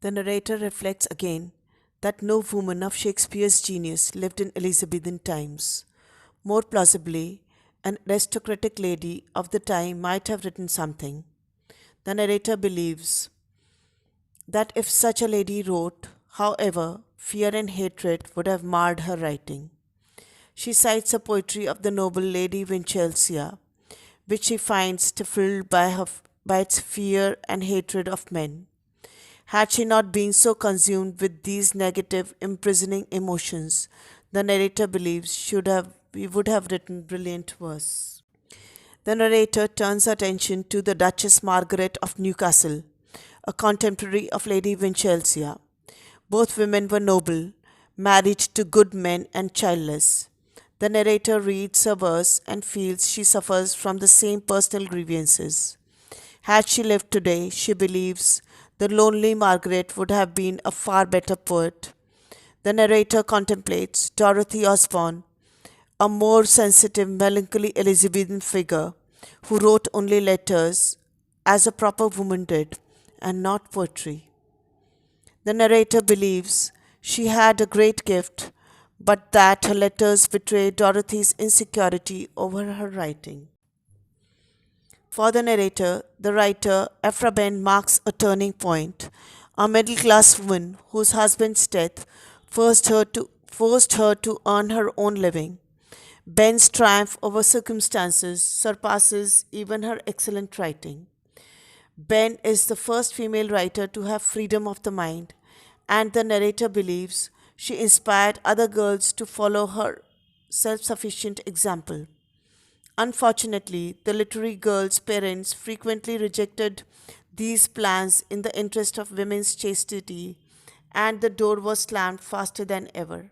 The narrator reflects again that no woman of Shakespeare's genius lived in Elizabethan times. More plausibly, an aristocratic lady of the time might have written something. The narrator believes that if such a lady wrote, however, fear and hatred would have marred her writing. She cites a poetry of the noble Lady Winchelsea, which she finds stifled by its fear and hatred of men. Had she not been so consumed with these negative, imprisoning emotions, the narrator believes we would have written brilliant verse. The narrator turns attention to the Duchess Margaret of Newcastle, a contemporary of Lady Winchelsea. Both women were noble, married to good men and childless. The narrator reads a verse and feels she suffers from the same personal grievances. Had she lived today, she believes the lonely Margaret would have been a far better poet. The narrator contemplates Dorothy Osborne, a more sensitive, melancholy Elizabethan figure who wrote only letters as a proper woman did, and not poetry. The narrator believes she had a great gift, but that her letters betray Dorothy's insecurity over her writing. For the narrator, the writer Ephra Behn marks a turning point. A middle class woman whose husband's death forced her to earn her own living. Ben's triumph over circumstances surpasses even her excellent writing. Ben is the first female writer to have freedom of the mind, and the narrator believes she inspired other girls to follow her self sufficient example. Unfortunately, the literary girl's parents frequently rejected these plans in the interest of women's chastity, and the door was slammed faster than ever.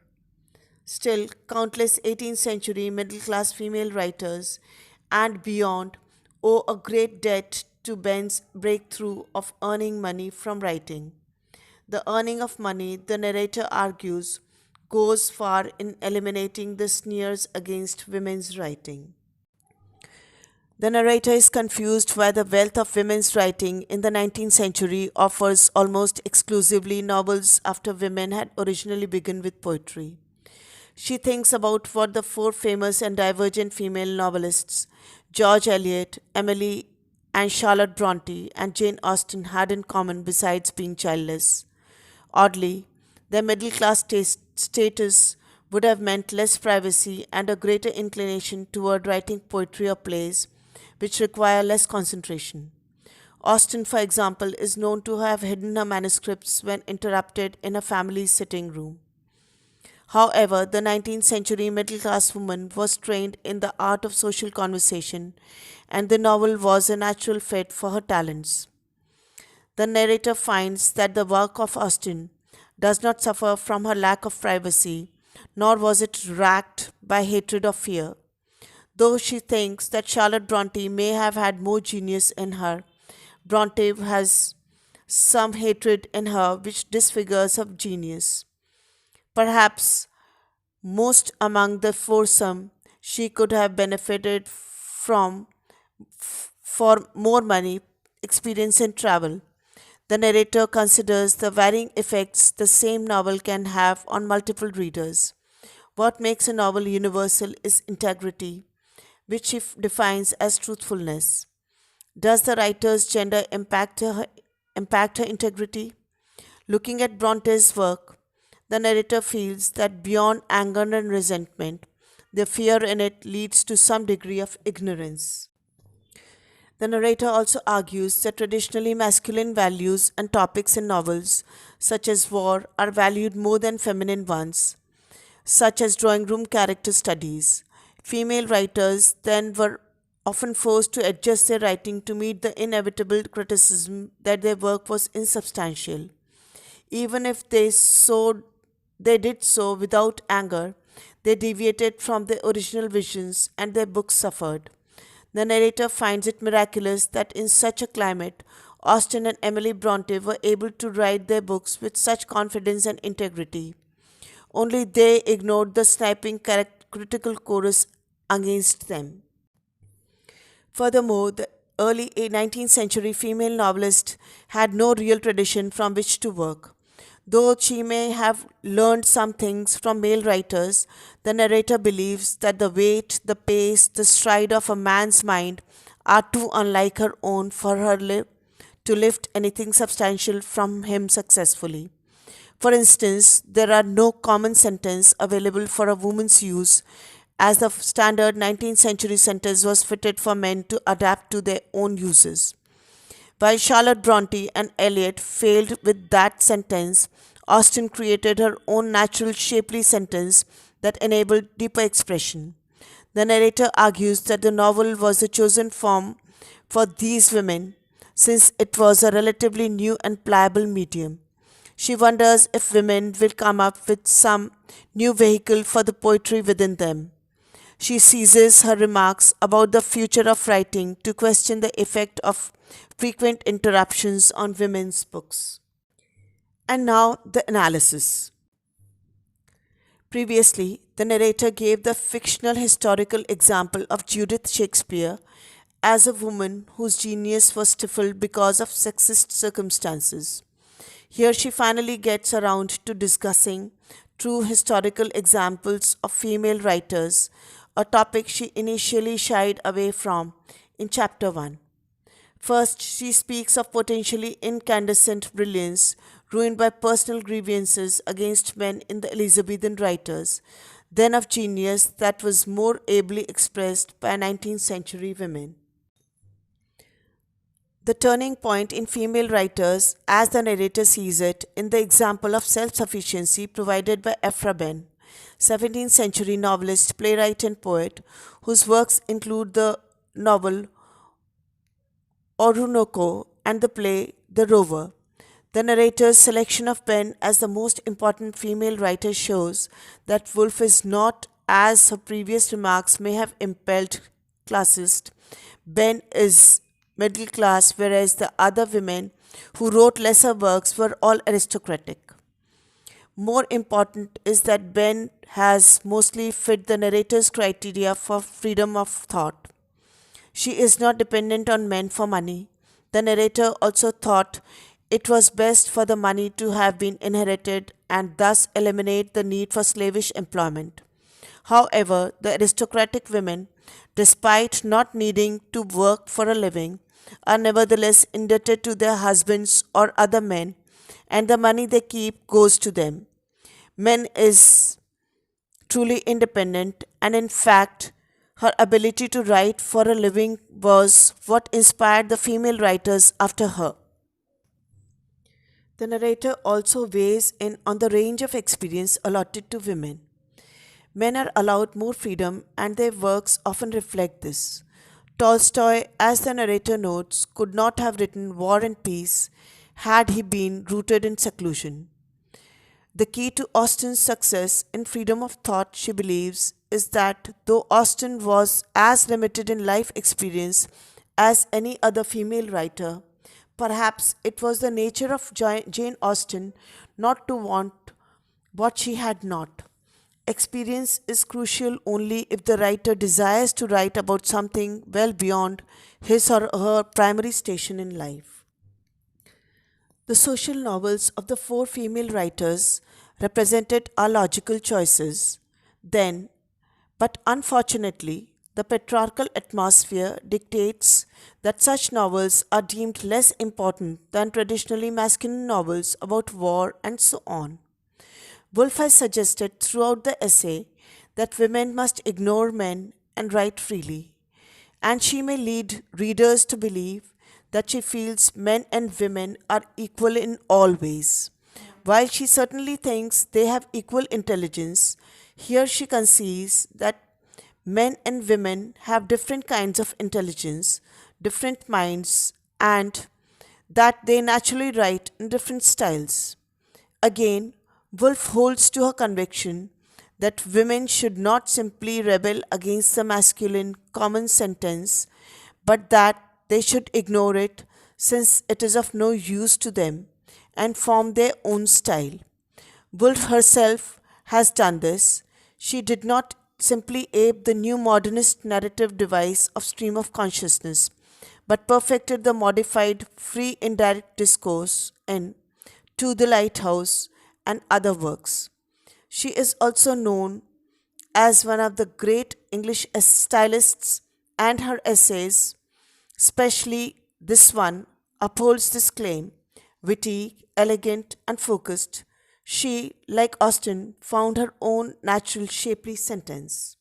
Still, countless 18th century middle class female writers and beyond owe a great debt to Ben's breakthrough of earning money from writing. The earning of money, the narrator argues, goes far in eliminating the sneers against women's writing. The narrator is confused why the wealth of women's writing in the 19th century offers almost exclusively novels after women had originally begun with poetry. She thinks about what the four famous and divergent female novelists, George Eliot, Emily and Charlotte Bronte, and Jane Austen, had in common besides being childless. Oddly, their middle class status would have meant less privacy and a greater inclination toward writing poetry or plays, which require less concentration. Austen, for example, is known to have hidden her manuscripts when interrupted in a family's sitting room. However, the 19th century middle class woman was trained in the art of social conversation, and the novel was a natural fit for her talents. The narrator finds that the work of Austen does not suffer from her lack of privacy, nor was it racked by hatred or fear. Though she thinks that Charlotte Bronte may have had more genius in her, Bronte has some hatred in her which disfigures her genius. Perhaps most among the foursome she could have benefited from for more money, experience, and travel. The narrator considers the varying effects the same novel can have on multiple readers. What makes a novel universal is integrity, which she defines as truthfulness. Does the writer's gender impact her integrity? Looking at Bronte's work, the narrator feels that beyond anger and resentment, the fear in it leads to some degree of ignorance. The narrator also argues that traditionally masculine values and topics in novels, such as war, are valued more than feminine ones, such as drawing room character studies. Female writers then were often forced to adjust their writing to meet the inevitable criticism that their work was insubstantial. Even if they did so without anger, they deviated from their original visions and their books suffered. The narrator finds it miraculous that in such a climate, Austen and Emily Bronte were able to write their books with such confidence and integrity. Only they ignored the sniping critical chorus against them. Furthermore, the early 19th century female novelist had no real tradition from which to work. Though she may have learned some things from male writers, the narrator believes that the weight, the pace, the stride of a man's mind are too unlike her own for her to lift anything substantial from him successfully. For instance, there are no common sentence available for a woman's use, as the standard 19th century sentence was fitted for men to adapt to their own uses. While Charlotte Bronte and Eliot failed with that sentence, Austen created her own natural shapely sentence that enabled deeper expression. The narrator argues that the novel was the chosen form for these women since it was a relatively new and pliable medium. She wonders if women will come up with some new vehicle for the poetry within them. She ceases her remarks about the future of writing to question the effect of frequent interruptions on women's books. And now the analysis. Previously, the narrator gave the fictional historical example of Judith Shakespeare as a woman whose genius was stifled because of sexist circumstances. Here she finally gets around to discussing true historical examples of female writers, a topic she initially shied away from in chapter 1. First, she speaks of potentially incandescent brilliance ruined by personal grievances against men in the Elizabethan writers, then of genius that was more ably expressed by 19th century women. The turning point in female writers, as the narrator sees it, in the example of self sufficiency provided by Ephra Behn, 17th century novelist, playwright, and poet, whose works include the novel Orunoko and the play The Rover. The narrator's selection of Behn as the most important female writer shows that Woolf is not, as her previous remarks may have impelled, classist. Behn is middle class, whereas the other women who wrote lesser works were all aristocratic. More important is that Behn has mostly fit the narrator's criteria for freedom of thought. She is not dependent on men for money. The narrator also thought it was best for the money to have been inherited and thus eliminate the need for slavish employment. However, the aristocratic women, despite not needing to work for a living, are nevertheless indebted to their husbands or other men, and the money they keep goes to them. Men is truly independent, and in fact, her ability to write for a living was what inspired the female writers after her. The narrator also weighs in on the range of experience allotted to women. Men are allowed more freedom, and their works often reflect this. Tolstoy, as the narrator notes, could not have written War and Peace had he been rooted in seclusion. The key to Austen's success in freedom of thought, she believes, is that though Austen was as limited in life experience as any other female writer, perhaps it was the nature of Jane Austen not to want what she had not. Experience is crucial only if the writer desires to write about something well beyond his or her primary station in life. The social novels of the four female writers represented our logical choices then, but unfortunately, the patriarchal atmosphere dictates that such novels are deemed less important than traditionally masculine novels about war and so on. Woolf has suggested throughout the essay that women must ignore men and write freely, and she may lead readers to believe that she feels men and women are equal in all ways. While she certainly thinks they have equal intelligence, here she concedes that men and women have different kinds of intelligence, different minds, and that they naturally write in different styles. Again, Woolf holds to her conviction that women should not simply rebel against the masculine common sentence, but that they should ignore it since it is of no use to them and form their own style. Woolf herself has done this. She did not simply ape the new modernist narrative device of stream of consciousness. but perfected the modified free indirect discourse in To the Lighthouse and other works. She is also known as one of the great English stylists, and her essays, especially this one, upholds this claim. Witty, elegant, and focused, she, like Austen, found her own natural shapely sentence.